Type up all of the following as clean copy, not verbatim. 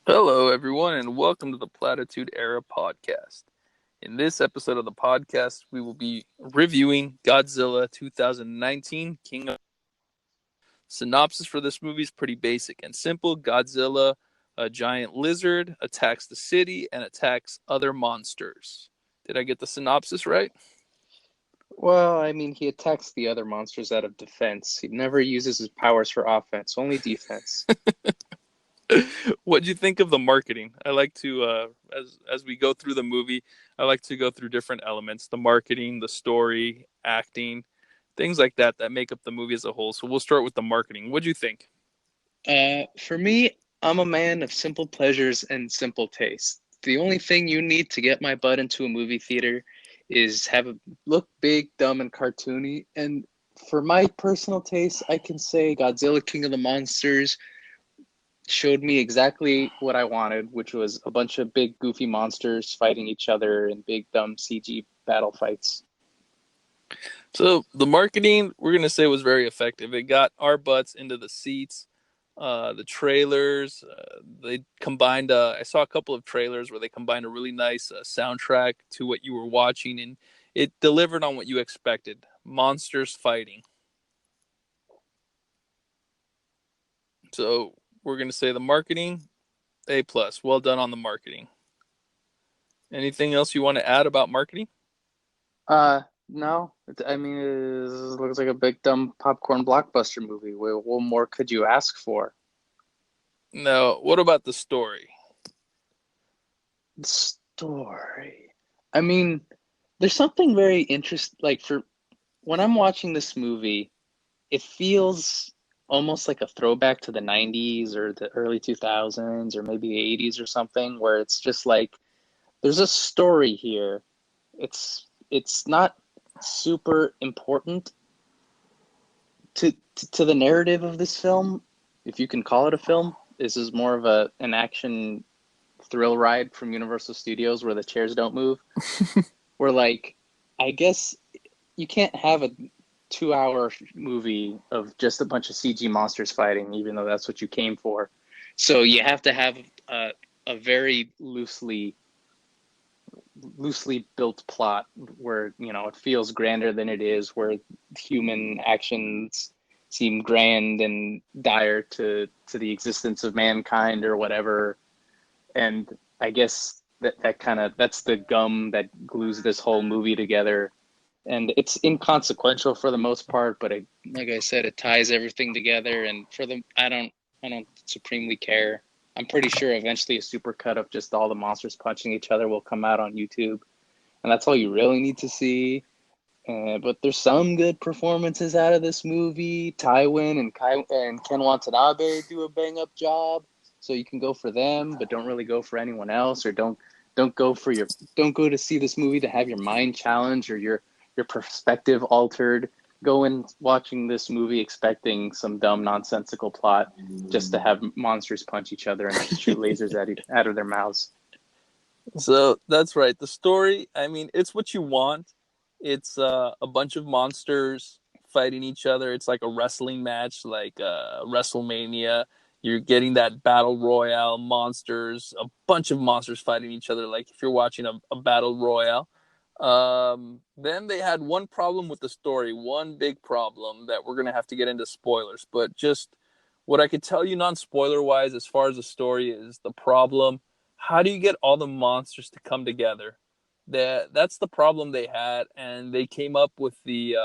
Hello, everyone, and welcome to the Platitude Era podcast. In this episode of the podcast, we will be reviewing Godzilla 2019 King of. Synopsis for this movie is pretty basic and simple. Godzilla, a giant lizard, attacks the city and attacks other monsters. Did I get the synopsis right? Well, I mean, he attacks the other monsters out of defense. He never uses his powers for offense, only defense. What do you think of the marketing? I like to, as we go through the movie, I like to go through different elements: the marketing, the story, acting, things like that make up the movie as a whole. So we'll start with the marketing. What do you think? For me, I'm a man of simple pleasures and simple tastes. The only thing you need to get my butt into a movie theater is have it look big, dumb, and cartoony. And for my personal taste, I can say Godzilla King of the Monsters showed me exactly what I wanted, which was a bunch of big, goofy monsters fighting each other in big, dumb CG battle fights. So the marketing, we're gonna say, was very effective. It got our butts into the seats. The trailers, they combined. I saw a couple of trailers where they combined a really nice soundtrack to what you were watching, and it delivered on what you expected: monsters fighting. So we're gonna say the marketing, A+. Well done on the marketing. Anything else you want to add about marketing? No. I mean, it looks like a big dumb popcorn blockbuster movie. What more could you ask for? No. What about the story? Story. I mean, there's something very interesting. Like for when I'm watching this movie, it feels almost like a throwback to the 90s or the early 2000s or maybe the 80s or something, where it's just like there's a story here. It's not super important to the narrative of this film, if you can call it a film. This is more of a an action thrill ride from Universal Studios where the chairs don't move. Where like, I guess you can't have a 2 hour movie of just a bunch of CG monsters fighting, even though that's what you came for. So you have to have a very loosely built plot where it feels grander than it is, where human actions seem grand and dire to the existence of mankind or whatever. And I guess that's the gum that glues this whole movie together. And it's inconsequential for the most part, but like I said, it ties everything together. And for the I don't supremely care. I'm pretty sure eventually a supercut of just all the monsters punching each other will come out on YouTube, and that's all you really need to see. But there's some good performances out of this movie. Tywin and Ken Watanabe do a bang up job, so you can go for them, but don't really go for anyone else, or don't go for your don't go to see this movie to have your mind challenged or your perspective altered. Go in watching this movie expecting some dumb nonsensical plot just to have monsters punch each other and shoot lasers out of their mouths. So that's right. The story, I mean, it's what you want. It's a bunch of monsters fighting each other. It's like a wrestling match, like WrestleMania. You're getting that battle royale monsters, a bunch of monsters fighting each other, like if you're watching a battle royale. Then they had one problem with the story, one big problem that we're going to have to get into spoilers. But just what I could tell you, non spoiler wise, as far as the story is the problem: how do you get all the monsters to come together? That's the problem they had, and they came up with the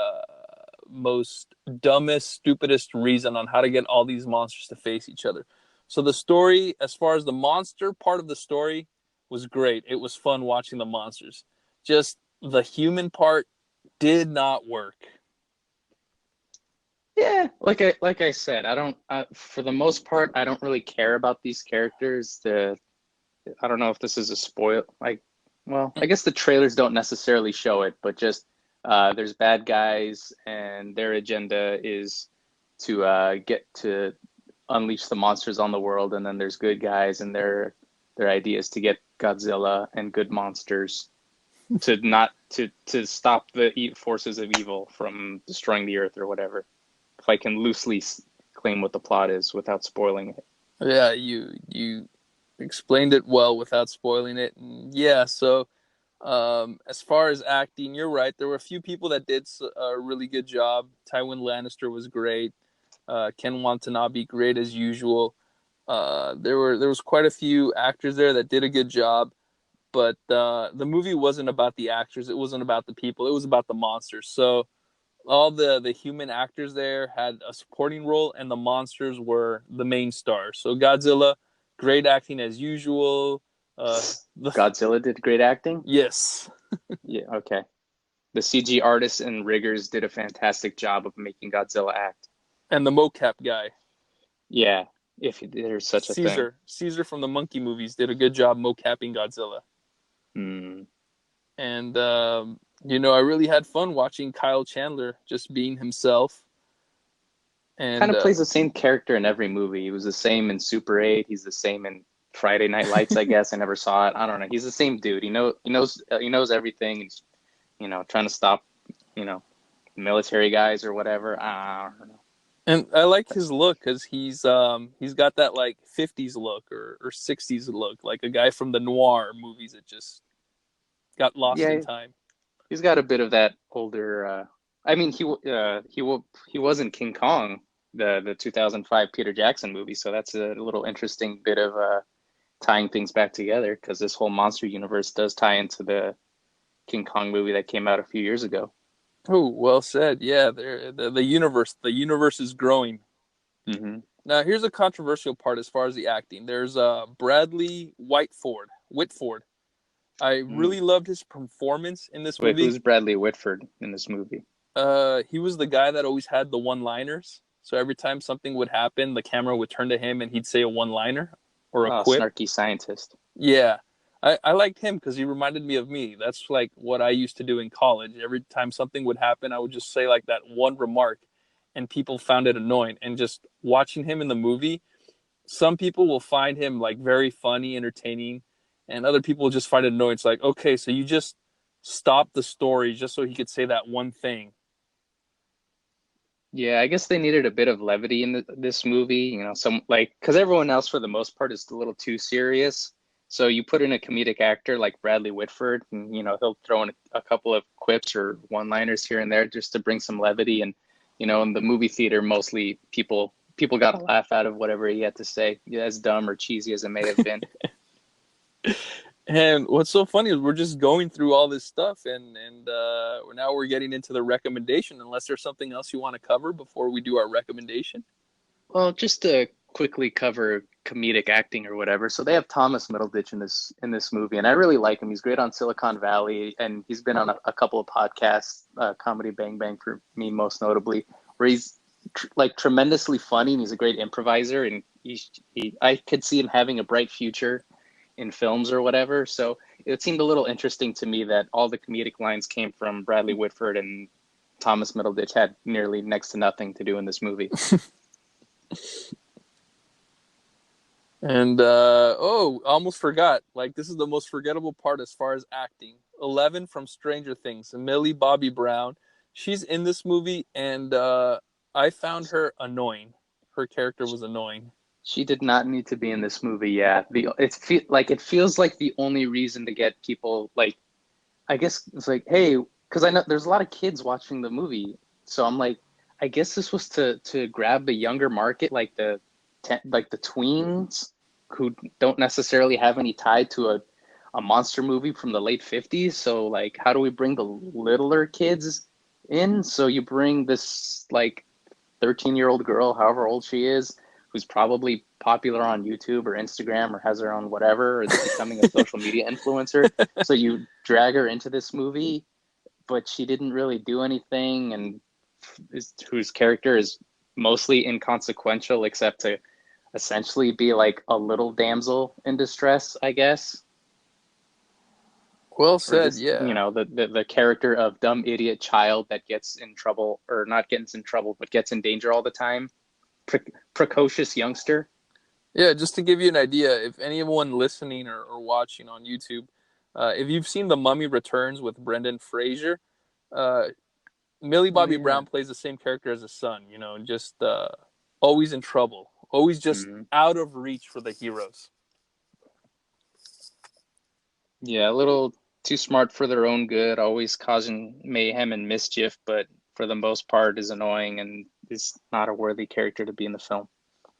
most dumbest, stupidest reason on how to get all these monsters to face each other. So the story, as far as the monster part of the story, was great. It was fun watching the monsters. Just the human part did not work. Yeah, like I said, for the most part, I don't really care about these characters. I don't know if this is a spoil. Well, I guess the trailers don't necessarily show it, but just there's bad guys, and their agenda is to get to unleash the monsters on the world, and then there's good guys, and their idea is to get Godzilla and good monsters to not to stop the forces of evil from destroying the earth or whatever. If I can loosely claim what the plot is without spoiling it. Yeah, you explained it well without spoiling it. And yeah, so as far as acting, you're right. There were a few people that did a really good job. Tywin Lannister was great. Ken Watanabe, great as usual. There was quite a few actors there that did a good job, but the movie wasn't about the actors. It wasn't about the people. It was about the monsters. So all the human actors there had a supporting role, and the monsters were the main stars. So Godzilla, great acting as usual. The Godzilla did great acting. yes, Yeah, okay. The CG artists and riggers did a fantastic job of making Godzilla act. and the mocap guy, Yeah, if there's such a thing. Caesar from the Monkey movies, did a good job mocapping Godzilla. Hmm. And I really had fun watching Kyle Chandler just being himself. Kind And of plays the same character in every movie. He was the same in Super 8. He's the same in Friday Night Lights, I guess. I never saw it. I don't know. He's the same dude. He knows everything. He's trying to stop, you know, military guys or whatever. I don't know. and I like his look because he's got that like 50s look or 60s look, like a guy from the noir movies that just got lost in Yeah, time. he's got a bit of that older. I mean, he was in King Kong, the 2005 Peter Jackson movie. So that's a little interesting bit of tying things back together because this whole monster universe does tie into the King Kong movie that came out a few years ago. Oh, well said. Yeah, the universe is growing. Hmm. Now, here's a controversial part as far as the acting. There's Bradley Whitford. I Mm. really loved his performance in this Wait, movie. who's Bradley Whitford in this movie? He was the guy that always had the one-liners. So every time something would happen, the camera would turn to him and he'd say a one-liner or a Oh, quip. snarky scientist. Yeah. I liked him because he reminded me of me. That's like what I used to do in college. Every time something would happen, I would just say like that one remark, and people found it annoying. And just watching him in the movie, some people will find him like very funny, entertaining, and other people will just find it annoying. It's like, okay, so you just stopped the story just so he could say that one thing. Yeah, I guess they needed a bit of levity in this movie. Some like because everyone else for the most part is a little too serious. So you put in a comedic actor like Bradley Whitford, and he'll throw in a couple of quips or one-liners here and there just to bring some levity. And in the movie theater, mostly people got a laugh out of whatever he had to say, yeah, as dumb or cheesy as it may have been. And what's so funny is we're just going through all this stuff, and now we're getting into the recommendation. Unless there's something else you want to cover before we do our recommendation. Well, just to quickly cover comedic acting or whatever. So they have Thomas Middleditch in this movie, and I really like him. He's great on Silicon Valley, and he's been on a couple of podcasts, Comedy Bang Bang for me most notably, where he's like tremendously funny, and he's a great improviser, and I could see him having a bright future in films or whatever. So it seemed a little interesting to me that all the comedic lines came from Bradley Whitford, and Thomas Middleditch had nearly next to nothing to do in this movie. And almost forgot. Like this is the most forgettable part as far as acting. 11 from Stranger Things, Millie Bobby Brown. She's in this movie, and I found her annoying. Her character was annoying. She did not need to be in this movie. Yeah, it feels like the only reason to get people like, I guess it's like, hey, because I know there's a lot of kids watching the movie, so I'm like, I guess this was to grab the younger market, like the tweens who don't necessarily have any tie to a monster movie from the late 50s. So like, how do we bring the littler kids in? So you bring this like 13-year-old girl, however old she is, who's probably popular on YouTube or Instagram or has her own whatever, or is becoming a social media influencer. So you drag her into this movie, but she didn't really do anything, and whose character is mostly inconsequential except to essentially be like a little damsel in distress, I guess. Well Or said. just Yeah. the character of dumb idiot child that gets in trouble, or not gets in trouble but gets in danger all the time. Precocious youngster. Yeah, just to give you an idea, if anyone listening or watching on YouTube, if you've seen The Mummy Returns with Brendan Fraser, uh, Millie Oh Bobby yeah. Brown plays the same character as his son. Just always in trouble, always just Mm-hmm. out of reach for the heroes. Yeah, a little too smart for their own good, always causing mayhem and mischief, but for the most part is annoying and is not a worthy character to be in the film.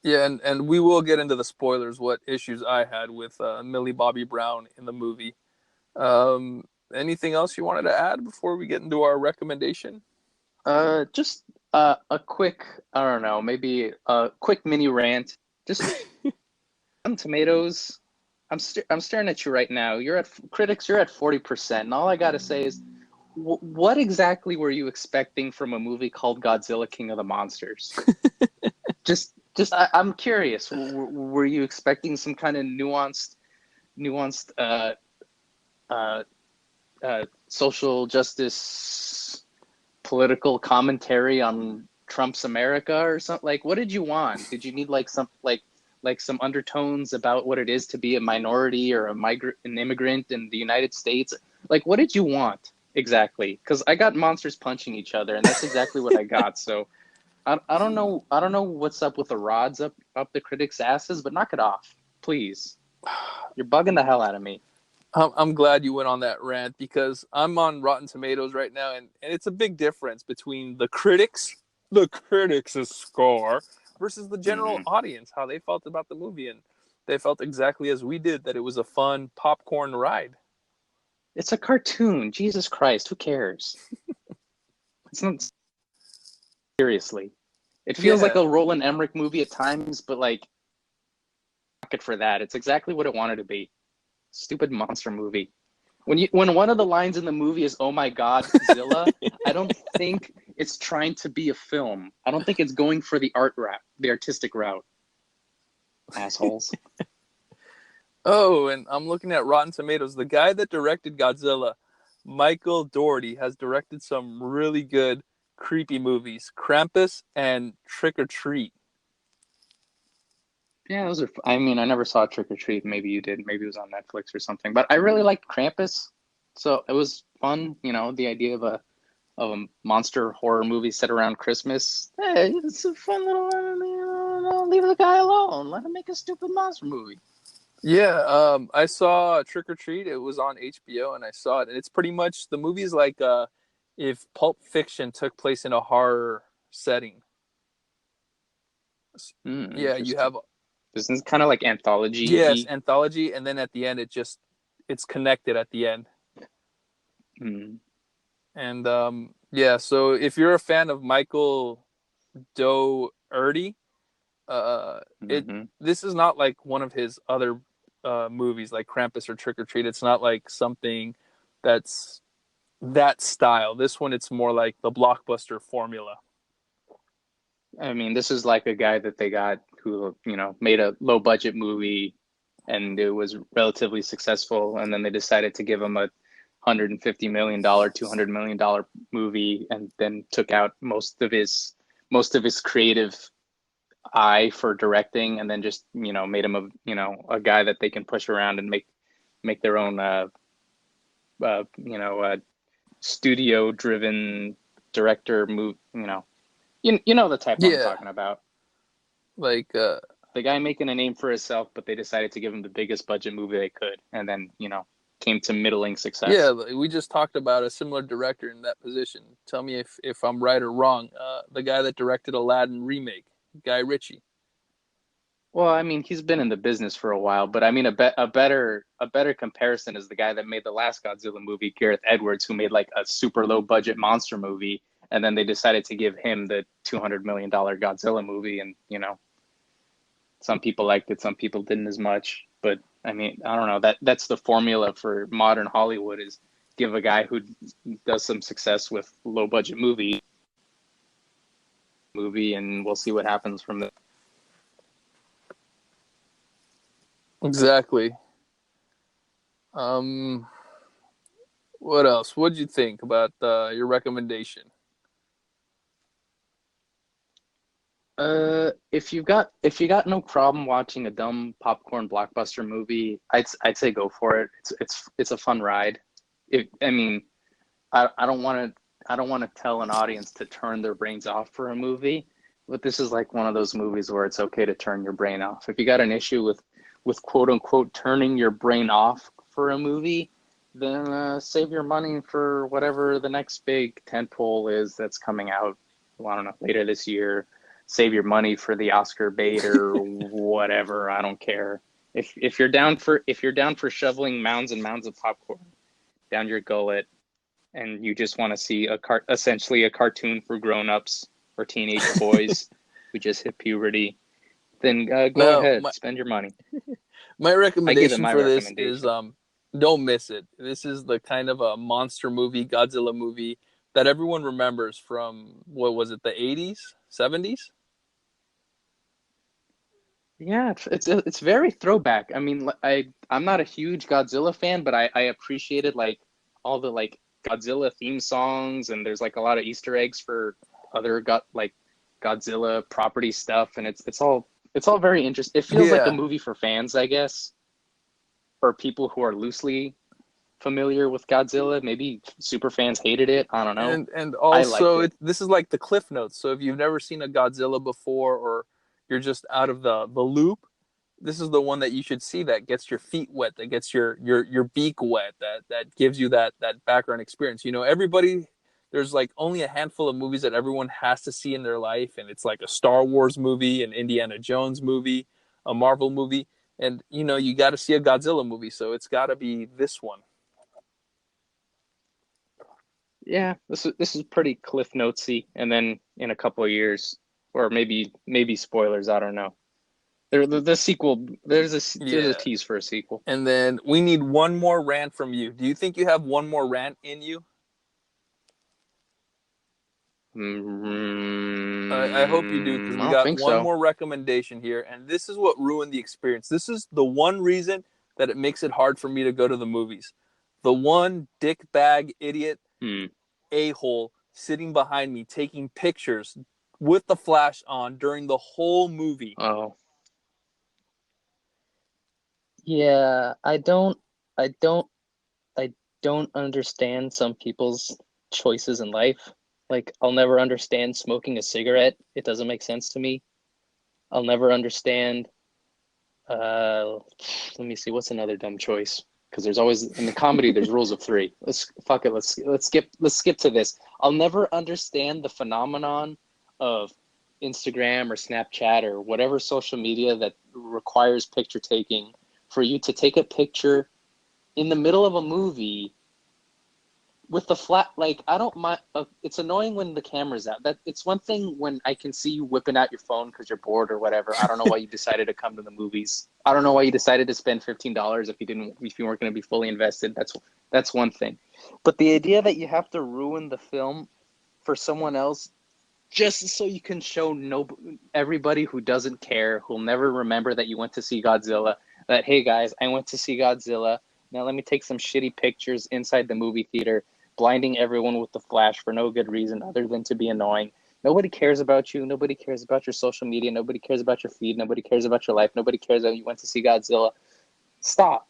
Yeah, and we will get into the spoilers. What issues I had with Millie Bobby Brown in the movie. Anything else you wanted to add before we get into our recommendation? Just a quick, I don't know, maybe a quick mini rant. Just on tomatoes. I'm staring at you right now. You're at critics. You're at 40%, and all I gotta say is, what exactly were you expecting from a movie called Godzilla King of the Monsters? I'm curious. Were you expecting some kind of nuanced uh, social justice, political commentary on Trump's America or something? Like, what did you want? Did you need like some undertones about what it is to be a minority or an immigrant in the United States? Like, what did you want exactly? Because I got monsters punching each other, and that's exactly what I got. So I don't know. I don't know what's up with the rods up the critics' asses, but knock it off, please. You're bugging the hell out of me. I'm glad you went on that rant because I'm on Rotten Tomatoes right now, and it's a big difference between the critics' score, versus the general Mm-hmm. audience, how they felt about the movie. And they felt exactly as we did, that it was a fun popcorn ride. It's a cartoon. Jesus Christ, who cares? It's not seriously. It feels like Yeah, a Roland Emmerich movie at times, but like, fuck it for that. It's exactly what it wanted to be. Stupid monster movie. When one of the lines in the movie is "Oh my God, Zilla," I don't think it's trying to be a film. I don't think it's going for the the artistic route. Assholes. oh, and I'm looking at Rotten Tomatoes. The guy that directed Godzilla, Michael Dougherty, has directed some really good creepy movies, Krampus and Trick or Treat. Yeah, those are. I mean, I never saw Trick or Treat. Maybe you did. Maybe it was on Netflix or something. But I really liked Krampus, so it was fun. You know, the idea of a monster horror movie set around Christmas. Hey, it's a fun little. Leave the guy alone. Let him make a stupid monster movie. Yeah, I saw Trick or Treat. It was on HBO, and I saw it. And it's pretty much the movie's like if Pulp Fiction took place in a horror setting. Yeah, you Interesting. have This is kind of like yes anthology. anthology, and then at the end it's connected at the end. Mm. And yeah, so if you're a fan of Michael Dougherty, it Hmm. this is not like one of his other movies like Krampus or Trick or Treat. It's not like something that's that style. This one, it's more like the blockbuster formula. I mean, this is like a guy that they got who, made a low budget movie and it was relatively successful. And then they decided to give him a $150 million, $200 million movie and then took out most of his creative eye for directing and then just, made him a guy that they can push around and make their own, uh, you know, uh, studio driven director move, you know the type I'm Yeah, talking about. like The guy making a name for himself, but they decided to give him the biggest budget movie they could, and then came to middling yeah, success. we just talked about a similar director in that position. Tell me if I'm right or wrong. The guy that directed Aladdin remake, Guy Ritchie. Well, I mean, he's been in the business for a while, but I mean, a better comparison is the guy that made the last Godzilla movie, Gareth Edwards, who made like a super low budget monster movie, and then they decided to give him the $200 million Godzilla movie, and some people liked it, some people didn't as much. But I mean, I don't know. That's the formula for modern Hollywood is give a guy who does some success with low budget movie, and we'll see what happens from there. Exactly. Um, what else? What'd you think about your recommendation? If you got no problem watching a dumb popcorn blockbuster movie, I'd say go for it. It's a fun ride. I mean, I don't want to tell an audience to turn their brains off for a movie, but this is like one of those movies where it's okay to turn your brain off. If you got an issue with quote unquote turning your brain off for a movie, then save your money for whatever the next big tentpole is that's coming out. Well, I don't know, later this year. Save your money for the Oscar bait or whatever. I don't care. If you're down for shoveling mounds and mounds of popcorn down your gullet, and you just want to see essentially a cartoon for grown-ups or teenage boys who just hit puberty, then go No, ahead, spend your money. my I give it recommendation my for this is recommendation. don't miss it. This is the kind of a monster movie, Godzilla movie that everyone remembers from what was it, the 80s, 70s? Yeah, it's very throwback. I mean, I'm not a huge Godzilla fan, but I appreciated like all the like Godzilla theme songs, and there's like a lot of Easter eggs for other Godzilla property stuff, and it's all very interesting. It feels like a Yeah. movie for fans, I guess, for people who are loosely familiar with Godzilla. Maybe super fans hated it. I don't know. And I liked also it. this is like the cliff notes. So if you've never seen a Godzilla before, or you're just out of the loop, this is the one that you should see, that gets your feet wet, that gets your beak wet, that gives you that background experience. You know, everybody, there's like only a handful of movies that everyone has to see in their life, and it's like a Star Wars movie, an Indiana Jones movie, a Marvel movie, and you know, you got to see a Godzilla movie, so it's got to be this one. Yeah, this is pretty Cliff Notesy, and then in a couple of years, or maybe spoilers. I don't know. The sequel. There's a Yeah. tease for a sequel. And then we need one more rant from you. Do you think you have one more rant in you? I hope you do, because I we don't got think one so. more recommendation here, and this is what ruined the experience. This is the one reason that it makes it hard for me to go to the movies. The one dick bag idiot Hmm. a hole sitting behind me taking pictures with the flash on during the whole movie. Oh, yeah. I don't. I don't understand some people's choices in life. Like, I'll never understand smoking a cigarette. It doesn't make sense to me. I'll never understand. Uh, Let me see. What's another dumb choice? Because there's always in the comedy there's rules of three. Let's fuck it. Let's skip to this. I'll never understand the phenomenon of Instagram or Snapchat or whatever social media that requires picture taking for you to take a picture in the middle of a movie with the flat. Like, I don't mind. It's annoying when the camera's out. That it's one thing when I can see you whipping out your phone because you're bored or whatever. I don't know why you decided to come to the movies. I don't know why you decided to spend $15 if you weren't going to be fully invested. That's one thing. But the idea that you have to ruin the film for someone else just so you can show everybody who doesn't care, who'll never remember that you went to see Godzilla, that, hey guys, I went to see Godzilla. Now let me take some shitty pictures inside the movie theater, blinding everyone with the flash for no good reason other than to be annoying. Nobody cares about you. Nobody cares about your social media. Nobody cares about your feed. Nobody cares about your life. Nobody cares that you went to see Godzilla. Stop.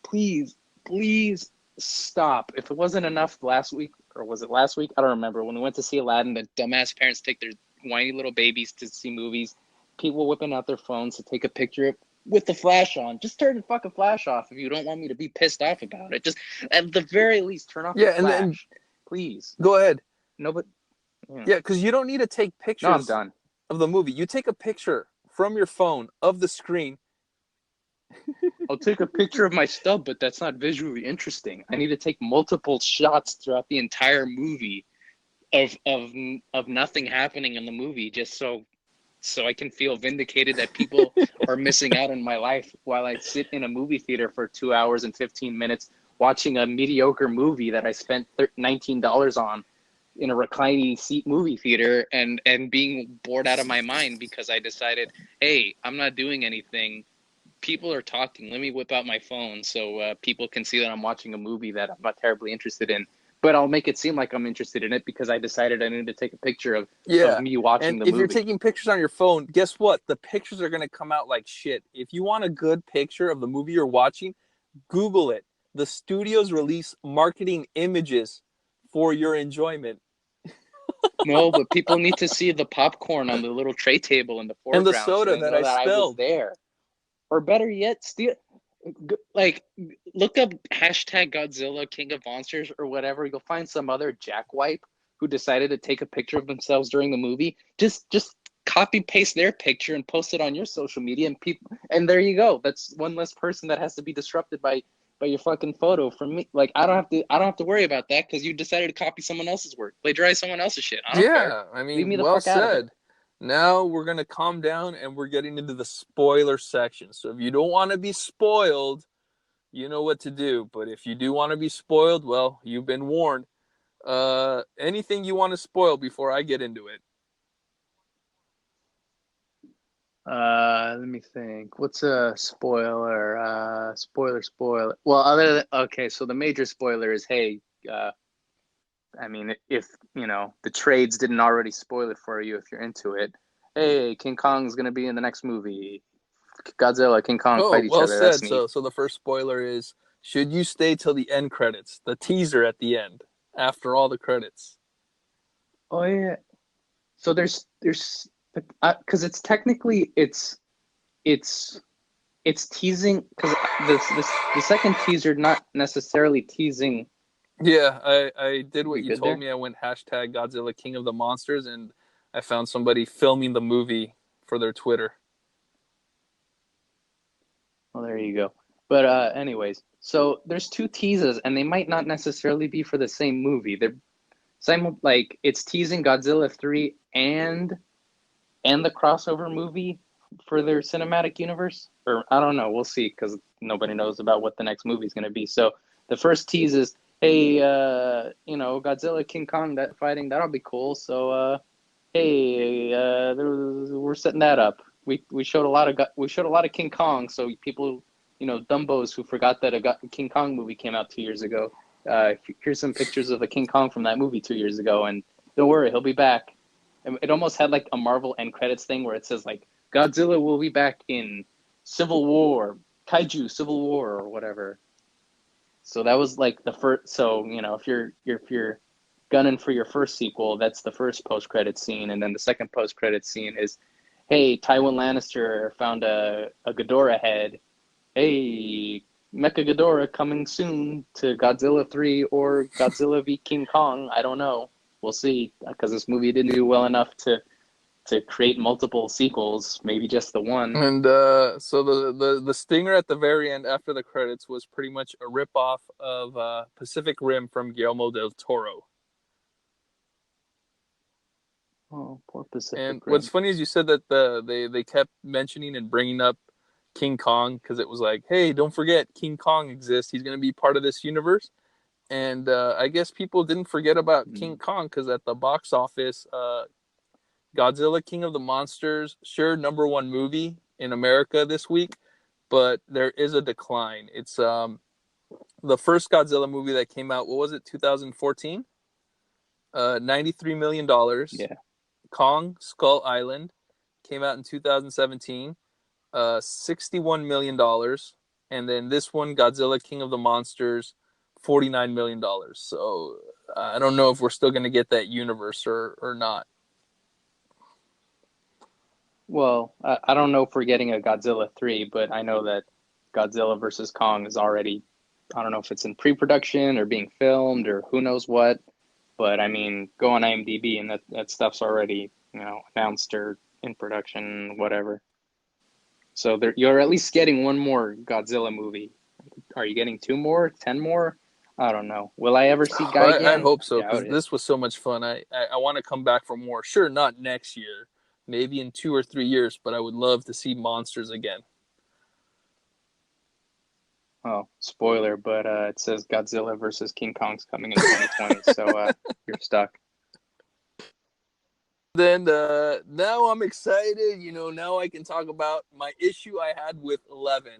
Please, please stop. If it wasn't enough last week, or was it last week? I don't remember. When we went to see Aladdin, the dumbass parents take their whiny little babies to see movies. People whipping out their phones to take a picture with the flash on. Just turn the fucking flash off if you don't want me to be pissed off about it. Just at the very least, turn off the Yeah, and then flash, please. go ahead. Nobody. Yeah. Yeah, because you don't need to take No, I'm pictures done. of the movie. You take a picture from your phone of the screen. I'll take a picture of my stub, but that's not visually interesting. I need to take multiple shots throughout the entire movie of nothing happening in the movie, just so I can feel vindicated that people are missing out on my life while I sit in a movie theater for 2 hours and 15 minutes watching a mediocre movie that I spent $19 on in a reclining seat movie theater, and being bored out of my mind because I decided, hey, I'm not doing anything. People are talking. Let me whip out my phone so people can see that I'm watching a movie that I'm not terribly interested in. But I'll make it seem like I'm interested in it because I decided I needed to take a picture of Yeah. me watching And the if you're movie. taking pictures on your phone, guess what? The pictures are going to come out like shit. If you want a good picture of the movie you're watching, Google it. The studios release marketing images for your enjoyment. No, but people need to see the popcorn on the little tray table in the And the foreground so soda they that know I that I was spelled. there. Or better yet, steal. Like, look up hashtag Godzilla King of Monsters or whatever. You'll find some other jackwipe who decided to take a picture of themselves during the movie. Just copy paste their picture and post it on your social media, and people, and there you go. That's one less person that has to be disrupted by your fucking photo from me. Like, I don't have to worry about that because you decided to copy someone else's work, plagiarize someone else's shit. I don't care. Yeah, I Leave mean, me the well fuck out of it. said. Now we're going to calm down and we're getting into the spoiler section. So if you don't want to be spoiled, you know what to do. But if you do want to be spoiled, well, you've been warned. Anything you want to spoil before I get into it? Let me think. What's a spoiler? Spoiler. Well, other than, okay, so the major spoiler is, hey, I mean, if you know the trades didn't already spoil it for you, if you're into it, hey, King Kong's gonna be in the next movie. Godzilla, King Kong Oh, fight each well other. That's said. neat. So the first spoiler is should you stay till the end credits, the teaser at the end, after all the credits? Oh yeah. So there's because it's technically it's it's teasing because the second teaser not necessarily teasing. Yeah, I did what You you good told there? me. I went hashtag Godzilla King of the Monsters, and I found somebody filming the movie for their Twitter. Well, there you go. But anyways, so there's two teases, and they might not necessarily be for the same movie. They're like it's teasing Godzilla 3 and the crossover movie for their cinematic universe. Or I don't know. We'll see because nobody knows about what the next movie is going to be. So the first tease is, hey, Godzilla King Kong that fighting that'll be cool. So hey, we're setting that up. We showed a lot of King Kong, so people, dumbos who forgot that a King Kong movie came out 2 years ago. Here's some pictures of the King Kong from that movie 2 years ago, and don't worry, he'll be back. It almost had like a Marvel end credits thing where it says like Godzilla will be back in Civil War, Kaiju Civil War or whatever. So that was like the first. So if you're gunning for your first sequel, that's the first post credit scene, and then the second post credit scene is, hey, Tywin Lannister found a Ghidorah head. Hey, Mecha Ghidorah coming soon to Godzilla 3 or Godzilla v King Kong. I don't know. We'll see because this movie didn't do well enough to create multiple sequels. Maybe just the one. And so the stinger at the very end after the credits was pretty much a ripoff of Pacific Rim from Guillermo del Toro. Oh, poor Pacific And what's Rim. funny is you said that they kept mentioning and bringing up King Kong because it was like, hey, don't forget King Kong exists. He's going to be part of this universe. And I guess people didn't forget about King Mm. Kong because at the box office, Godzilla King of the Monsters, sure, number one movie in America this week, but there is a decline. It's the first Godzilla movie that came out. What was it? 2014. $93 million. Yeah. Kong Skull Island came out in 2017. $61 million, and then this one, Godzilla King of the Monsters, $49 million. So I don't know if we're still going to get that universe or not. Well, I don't know if we're getting a Godzilla 3, but I know that Godzilla versus Kong is already, I don't know if it's in pre-production or being filmed or who knows what, but I mean, go on IMDb and that stuff's already, announced or in production, whatever. So you're at least getting one more Godzilla movie. Are you getting two more, 10 more? I don't know. Will I ever see Guy I again? hope I so doubt because it. this was so much fun. I want to come back for more. Sure, not next year, maybe in 2 or 3 years, but I would love to see monsters again. Oh, spoiler, but it says Godzilla versus King Kong's coming in 2020, so you're stuck. Then now I'm excited. Now I can talk about my issue I had with 11,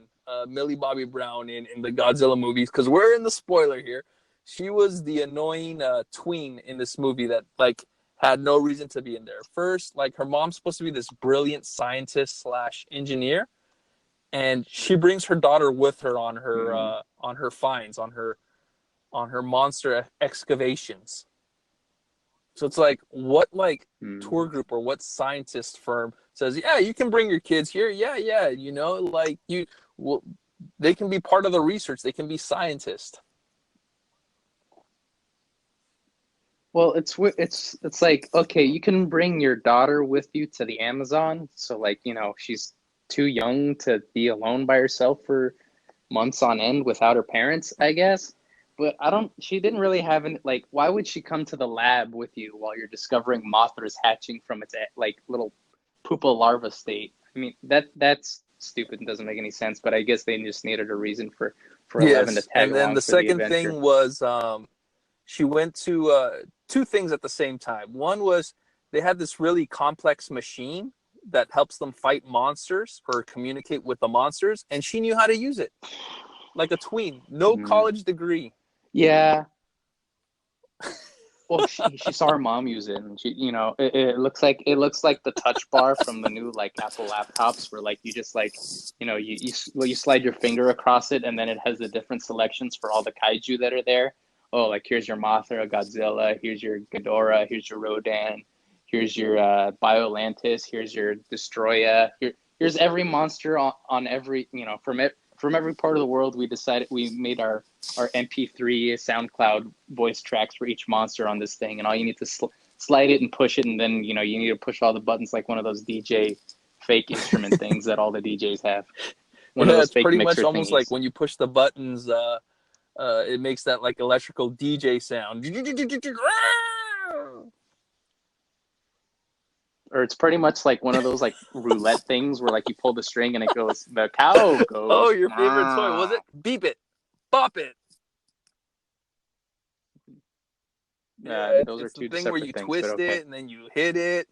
Millie Bobby Brown in the Godzilla movies, because we're in the spoiler here. She was the annoying tween in this movie that like had no reason to be in there. First, like her mom's supposed to be this brilliant scientist slash engineer, and she brings her daughter with her Mm, on her finds on her monster excavations. So it's like, what like tour mm. group or what scientist firm says, yeah, you can bring your kids here. Yeah, yeah, like you. Well, They can be part of the research. They can be scientists. Well, it's like, okay, you can bring your daughter with you to the Amazon, so like, she's too young to be alone by herself for months on end without her parents, I guess. But I don't, she didn't really have an, like, why would she come to the lab with you while you're discovering Mothra's hatching from its like little pupa larva state? I mean, that's stupid and doesn't make any sense, but I guess they just needed a reason for Eleven to Yes, tag and then along the for the second adventure. thing was she went to two things at the same time. One was they had this really complex machine that helps them fight monsters or communicate with the monsters, and she knew how to use it like a tween. No Mm. college degree. Yeah. Well, she saw her mom use it, and it looks like the touch bar from the new like Apple laptops, where like you just like you slide your finger across it, and then it has the different selections for all the kaiju that are there. Oh, like here's your Mothra, Godzilla, here's your Ghidorah, here's your Rodan, here's your Biolantis, here's your Destroya, here's every monster on every from every part of the world. We made our MP3 SoundCloud voice tracks for each monster on this thing, and all you need to slide it and push it, and then you need to push all the buttons like one of those DJ fake instrument things that all the DJs have. One of Yeah, those it's fake pretty much mixer almost like thingies. when you push the buttons, it makes that like electrical DJ sound. Or it's pretty much like one of those like roulette things where like you pull the string and it goes, the cow Oh, goes. your favorite toy, was it? Beep it, bop it. Yeah, Those are it's the two thing where separate you things, but twist okay. it and then you hit it.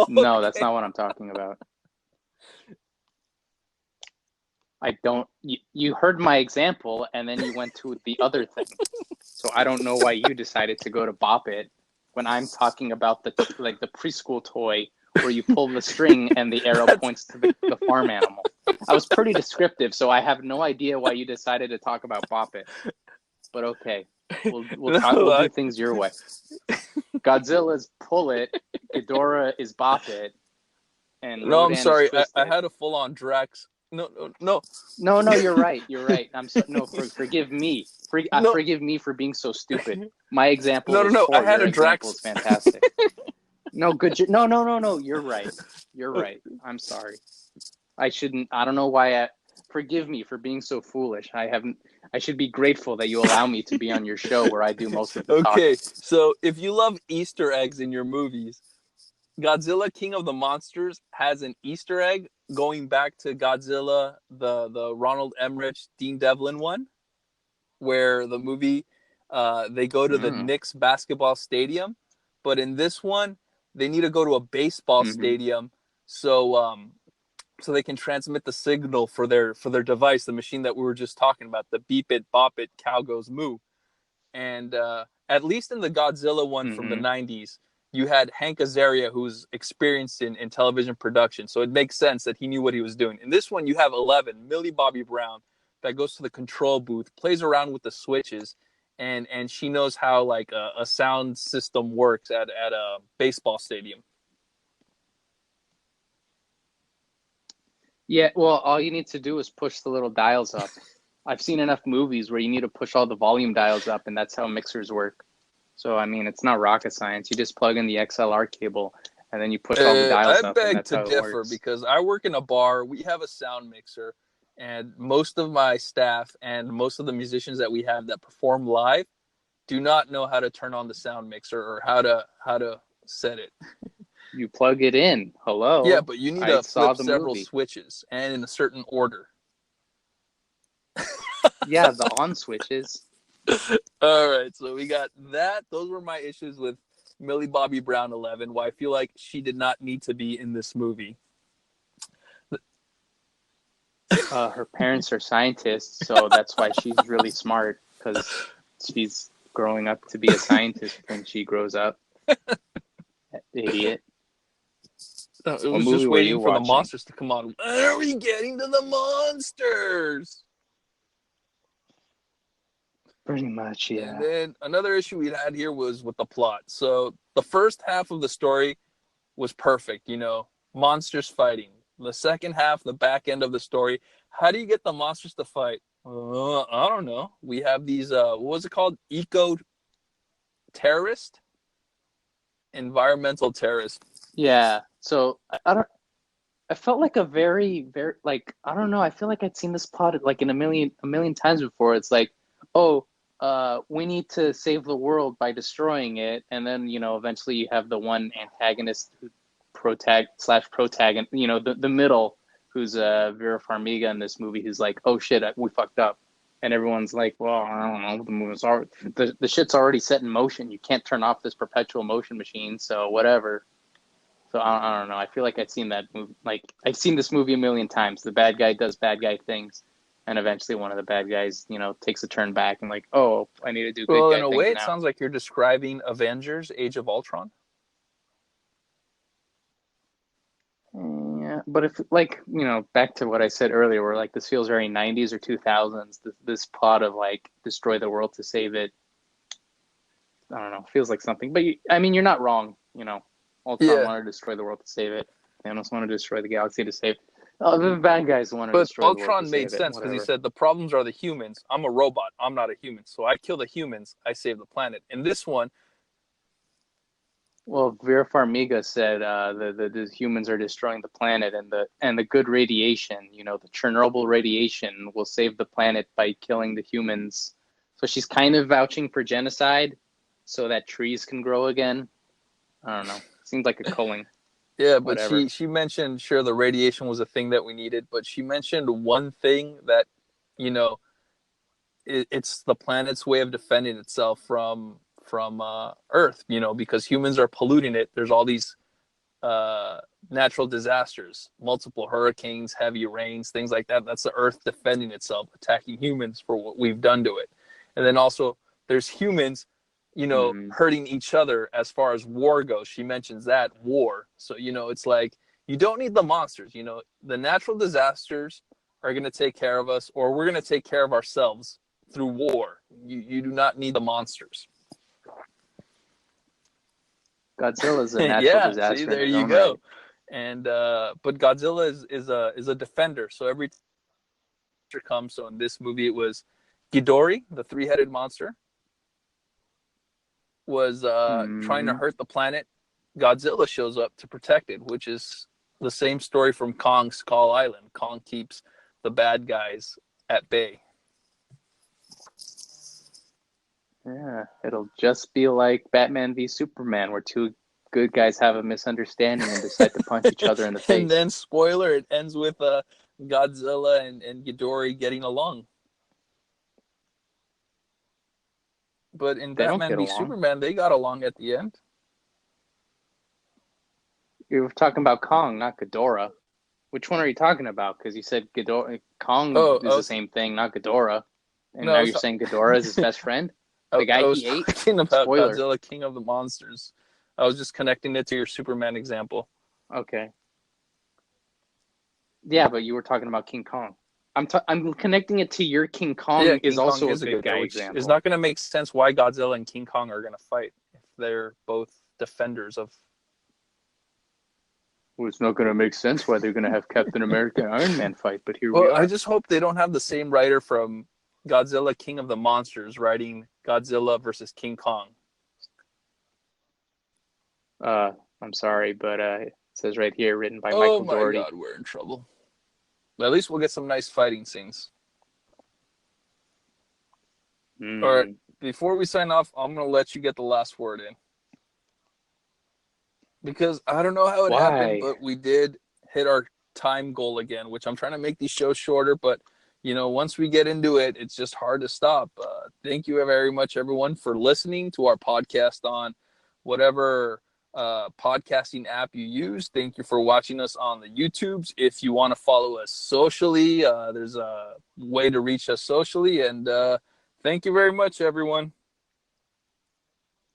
No, that's Okay. not what I'm talking about. I don't. You heard my example, and then you went to the other thing. So I don't know why you decided to go to Bop It when I'm talking about the preschool toy where you pull the string and the arrow That's points to the farm animal. I was pretty descriptive, so I have no idea why you decided to talk about Bop It. But okay, we'll talk. no, We'll do things your way. Godzilla's Pull It, Ghidorah is Bop It, and no. I'm Rodan is sorry. Twist I It. had a full on Drax. No, no, no, No, no, you're right. You're right. I'm so no. Forgive me. no, Forgive me for being so stupid. My example no, no, was no. I poor. had Your a example Drax. is fantastic. No, good. No, no, no, no. You're right. You're Okay. right. I'm sorry. I shouldn't. I don't know why. Forgive me for being so foolish. I haven't. I should be grateful that you allow me to be on your show where I do most of the Okay. talking. So if you love Easter eggs in your movies, Godzilla King of the Monsters has an Easter egg going back to Godzilla, the Ronald Emmerich Dean Devlin one, where the movie they go to the Mm. Knicks basketball stadium, but in this one they need to go to a baseball Mm-hmm. stadium so so they can transmit the signal for their device, the machine that we were just talking about, the beep it bop it cow goes moo. And at least in the Godzilla one from the Mm-hmm. 90s, you had Hank Azaria, who's experienced in television production. So it makes sense that he knew what he was doing. In this one, you have 11, Millie Bobby Brown, that goes to the control booth, plays around with the switches, and she knows how like a sound system works at a baseball stadium. Yeah. Well, all you need to do is push the little dials up. I've seen enough movies where you need to push all the volume dials up, and that's how mixers work. So, I mean, it's not rocket science. You just plug in the XLR cable and then you push all the I dials up, and beg that's to how it differ works. because I work in a bar. We have a sound mixer, and most of my staff and most of the musicians that we have that perform live do not know how to turn on the sound mixer or how to set it. You plug it in. Yeah, Hello. but you need I to saw flip the several movie. switches and in a certain order. Yeah, the on switches. All right, so we got that. Those were my issues with Millie Bobby Brown 11. Why I feel like she did not need to be in this movie. Her parents are scientists, so that's why she's really smart because she's growing up to be a scientist when she grows up. Idiot. It What was movie just were you waiting for the watching? monsters to come on. When are we getting to the monsters? Pretty much, And yeah. then another issue we had here was with the plot. So the first half of the story was perfect, monsters fighting. The second half, the back end of the story. How do you get the monsters to fight? I don't know. We have these. What was it called? Eco terrorist, environmental terrorist. Yeah. So I don't. I felt like a very like I don't know. I feel like I'd seen this plot like in a million times before. It's like, oh, we need to save the world by destroying it, and then eventually you have the one antagonist, who protagonist, the middle, who's Vera Farmiga in this movie, who's like, oh shit, we fucked up, and everyone's like, well, I don't know, the movie's already the shit's already set in motion. You can't turn off this perpetual motion machine, so whatever. So I don't know. I feel like I've seen that movie. Like I've seen this movie a million times. The bad guy does bad guy things, and eventually one of the bad guys, takes a turn back and like, oh, I need to do good Well, in guy a things way, it now. sounds like you're describing Avengers: Age of Ultron. Yeah, but if like back to what I said earlier, where like this feels very '90s or 2000s. This plot of like destroy the world to save it. I don't know. Feels like something. But I mean, you're not wrong. Ultron Yeah, wanted to destroy the world to save it. Thanos wanted to destroy the galaxy to save. Oh, the bad guys want to but destroy the world to Ultron made save it. sense because he Whatever. said the problems are the humans. I'm a robot. I'm not a human. So I kill the humans. I save the planet. In this one, Well, Vera Farmiga said the humans are destroying the planet, and the good radiation, the Chernobyl radiation, will save the planet by killing the humans. So she's kind of vouching for genocide, so that trees can grow again. I don't know. Seems like a culling. yeah, but Whatever. she mentioned sure the radiation was a thing that we needed, but she mentioned one thing that you know it's the planet's way of defending itself from Earth. Because humans are polluting it. There's all these uh, natural disasters, multiple hurricanes, heavy rains, things like that. That's the Earth defending itself, attacking humans for what we've done to it. And then also there's humans, Mm. hurting each other as far as war goes. She mentions that war. So, it's like you don't need the monsters. The natural disasters are going to take care of us, or we're going to take care of ourselves through war. You do not need the monsters. Godzilla is a natural Yeah, see, disaster in there his you own go. right. And but Godzilla is a defender. So every monster comes. So in this movie, it was Ghidorah, the three-headed monster, was trying to Mm. hurt the planet. Godzilla shows up to protect it, which is the same story from Kong's Skull Island. Kong keeps the bad guys at bay. Yeah, it'll just be like Batman v Superman, where two good guys have a misunderstanding and decide to punch each other in the And face. then, spoiler, it ends with Godzilla and Ghidorah getting along. But in They don't Batman get v along. Superman, they got along at the end. You're talking about Kong, not Ghidorah. Which one are you talking about? Because you said Ghidorah, Kong Oh, is the same thing, not Ghidorah. And no, now you're saying Ghidorah is his best friend, the I guy was he ate. talking about Spoiler. Godzilla, King of the Monsters. I was just connecting it to your Superman example. Okay. Yeah, but you were talking about King Kong. I'm connecting it to your King Yeah, Kong is King Kong also a is a good good guy, guy which is example. not going to make sense why Godzilla and King Kong are going to fight if they're both defenders of. Well, it's not going to make sense why they're going to have Captain America and Iron Man fight, but here we Well, I are. just hope they don't have the same writer from Godzilla, King of the Monsters, writing Godzilla versus King Kong. Uh, I'm sorry, but it says right here, written by Oh Michael my Dougherty. God, we're in trouble. But at least we'll get some nice fighting scenes. All right, Mm. before we sign off, I'm going to let you get the last word in. Because I don't know how it happened, Why? but we did hit our time goal again, which I'm trying to make these shows shorter. But once we get into it, it's just hard to stop. Thank you very much, everyone, for listening to our podcast on whatever podcasting app you use. Thank you for watching us on the YouTubes. If you want to follow us socially, there's a way to reach us socially. And thank you very much, everyone.